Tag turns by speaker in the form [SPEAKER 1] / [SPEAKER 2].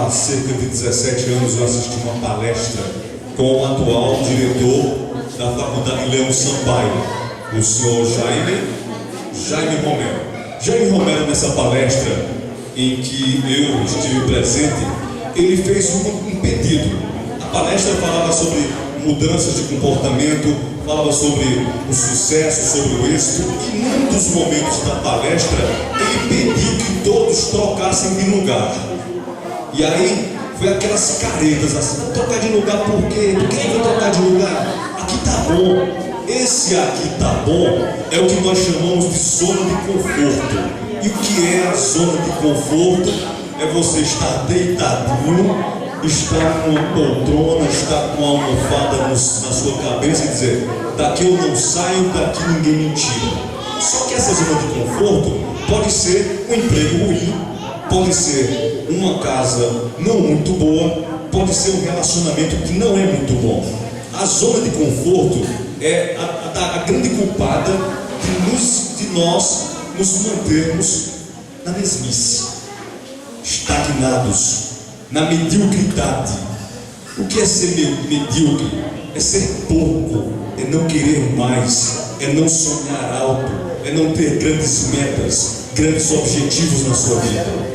[SPEAKER 1] há cerca de 17 anos eu assisti uma palestra com o atual diretor da Faculdade Leão Sampaio, o senhor Jaime Romero. Jaime Romero, nessa palestra em que eu estive presente, ele fez um pedido. A palestra falava sobre mudanças de comportamento, falava sobre o sucesso, sobre o êxito, e num dos momentos da palestra ele pediu que todos trocassem de lugar. E aí foi aquelas caretas assim: vou trocar de lugar por quê? Por que eu vou trocar de lugar? Aqui tá bom. Esse aqui tá bom é o que nós chamamos de zona de conforto. E o que é a zona de conforto? É você estar deitadinho, estar numa poltrona, estar com a almofada na sua cabeça e dizer: daqui eu não saio, daqui ninguém me tira. Só que essa zona de conforto pode ser um emprego ruim, pode ser uma casa não muito boa, pode ser um relacionamento que não é muito bom. A zona de conforto é a grande culpada de nós nos mantermos na mesmice, estagnados, na mediocridade. O que é ser medíocre? É ser pouco, é não querer mais, é não sonhar alto, é não ter grandes metas, grandes objetivos na sua vida.